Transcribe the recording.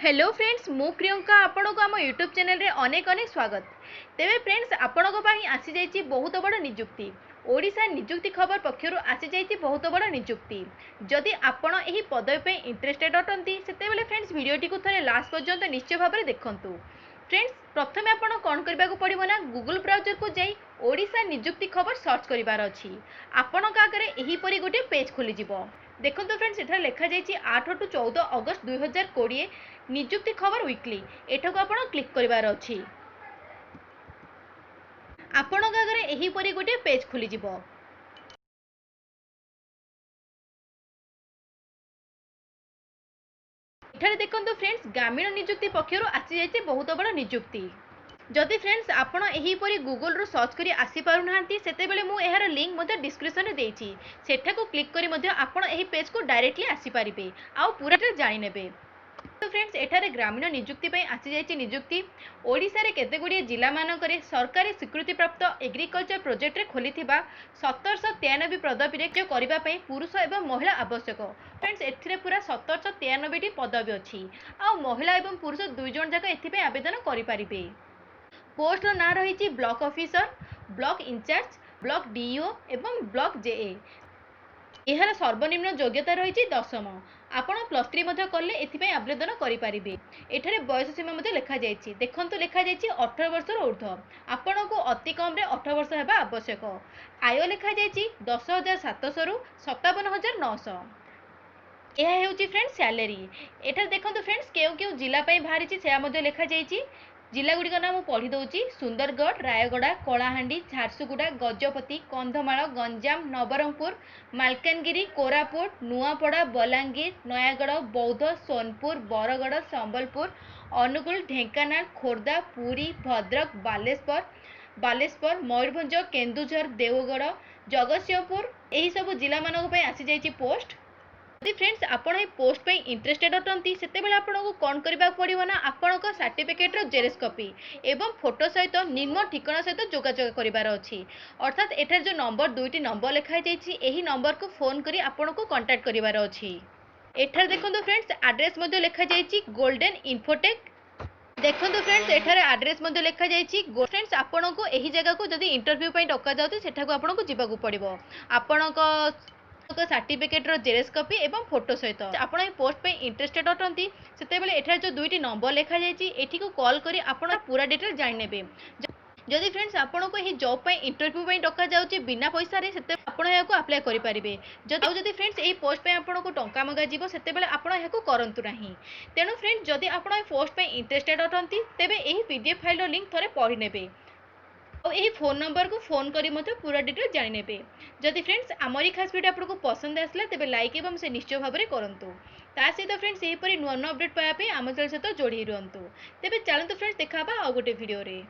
Hello friends, मु प्रियंका आपण को आम यूट्यूब चैनल रे अनेक अनेक स्वागत। तेबे फ्रेंड्स, आपण आसी जाइए बहुत बड़ निजुक्ति। ओडिशा निजुक्ति खबर पक्षर आसी जाइए बहुत बड़ निजुक्ति। जदि आपण एही पदवी पे इंटरेस्टेड अटंती सेतेबेले फ्रेंड्स वीडियोटी को थरे लास्ट पर्यंत निश्चय भाव में देखंतु। फ्रेंड्स, प्रथमे आपण कौन करबा को पड़िबो ना, गूगल ब्राउजर को जाई ओडिशा निजुक्ति खबर सर्च करिवार अछि। आपण का आगे एही परी गोटे पेज खोली जिवो। देखो फ्रेंड्स, एठार लिखा जाइए 8 टू 14 अगस्त 2020 निजुक्ति खबर वीकली। एठा को आपण क्लिक करिवार अछि। आपण का आगे एही परी गोटे पेज खोली जिवो। एठारे देखंतु फ्रेंड्स, ग्रामीण निजुक्ति पक्षर आसी जाइए बहुत बड़ निजुक्ति। जदि फ्रेंड्स आपण एही परी गूगल रु सर्च करी आसी पारु नाहंती सेतेबेले मु एहार लिंक मध्ये डिस्क्रिप्शन रे देइछि। सेठा को क्लिक करी मध्ये आपण एही पेज को डायरेक्टली आसी पारिबे आ पूराटा जानि नेबे। तो फ्रेंड्स, एठारे ग्रामीण निजुक्ति पई आसी जाइछि निजुक्ति। ओडिसा रे केते गुडी जिला मानकरे सरकारी स्वीकृति प्राप्त एग्रीकल्चर प्रोजेक्ट रे खोलिथिबा 1793 पदवी रे जो करिबा पई पुरुष एवं महिला आवश्यक। फ्रेंड्स, एथिरे पूरा 1793 टी पदवी अछि आ महिला एवं पुरुष दुई जण जाक एथि पई आवेदन करि पारिबे। पोस्ट ना रही block officer, block incharge, block DO एवं ब्लॉक जेए। यार सर्वनिम्न योग्यता रही 10म। आपण +3 कले एथिपाई आवेदन करें। एठारे बयस सीमा लिखा जाइए। देखो लिखा जाइए 18 वर्ष ऊर्ध्व। आपण को अति कम 18 वर्ष होगा आवश्यक। आय लिखा जाइए 10,700 रु 57,900। यह हूँ फ्रेंड्स सैलरी। एठार देखो फ्रेंड्स, क्यों क्यों जिला बाहरी से लिखा जाइए। जिला गुड़िक नाम पढ़ी दूसरी सुंदरगढ़, रायगड़ा, कलाहांडी, झारसुगुड़ा, गजपति, कंधमाल, गंजाम, नवरंगपुर, मालकानगिरी, कोरापुट, नुआपड़ा, बलांगीर, नयागढ़, बौद्ध, सोनपुर, बरगढ़, संबलपुर, अनुगुल, ढेंकानाल, खोर्धा, पुरी, भद्रक, बालेश्वर, मयूरभंज, केन्दुझर, देवगढ़, जगतसिंहपुर यही सब जिला मानक आसी जाइए पोस्ट। यदि फ्रेंड्स आपण ए पोस्ट पे इंटरेस्टेड अटंती सेतेबेले आपनको कौन करबा पड़िबो ना, आपनक सर्टिफिकेट रो जेरक्स कॉपी एवं फोटो सहित निम्न ठिकाना सहित जोगाजोग करिवार अछि। अर्थात एठार जो नंबर दुईटी नंबर लिखा जाइछि, एही नंबर को फोन करी आपनको कांटेक्ट करिवार अछि। एठार देखंतु फ्रेंड्स, एड्रेस मध्ये लिखा जाइछि गोल्डन इन्फोटेक। देखंतु फ्रेंड्स, एठार एड्रेस मध्ये लिखा जाइछि। फ्रेंड्स, आपनको एही जगह को जदी इंटरव्यू पई डका जाउते सेठा को आपनको जिबाकू पड़िबो। आपनको सर्टिफिकेट रो जेरक्स कॉपी एवं फोटो सहित। आपण पोस्ट पे इंटरेस्टेड अटंती सेतेबेले एठार जो दुईटी नंबर लिखा जाइछि एठी को कॉल करी आपण पूरा डिटेल जानि नेबे। जदि फ्रेंड्स आपण को एही जॉब पे इंटरव्यू पे डका जाउछि बिना पैसा रे सेते आपण याको अप्लाई करि परिबे। जदि फ्रेंड्स एही पोस्ट पे आपण को टंका मंगा जीवो सेतेबेले आपण याको करंतु नाही। तेनु फ्रेंड्स, जदि आपण ए पोस्ट पे इंटरेस्टेड अटंती तेबे एही पीडीएफ फाइल रो लिंक थरे पढि नेबे और यही फोन नंबर को फोन करी पूरा डिटेल जानि नेबे। जदि फ्रेंड्स आमरी खास वीडियो आपको पसंद आसला तेबे लाइक एवं से निश्चय भाव में करंतु। ता सहित फ्रेंड्स यहीपरि नुआ नुआ अपडेट पाइबा आम चैनल सहित जोड़ी रुहंतु। तेबे चलंतु फ्रेंड्स देखा आ गोटे वीडियो रे।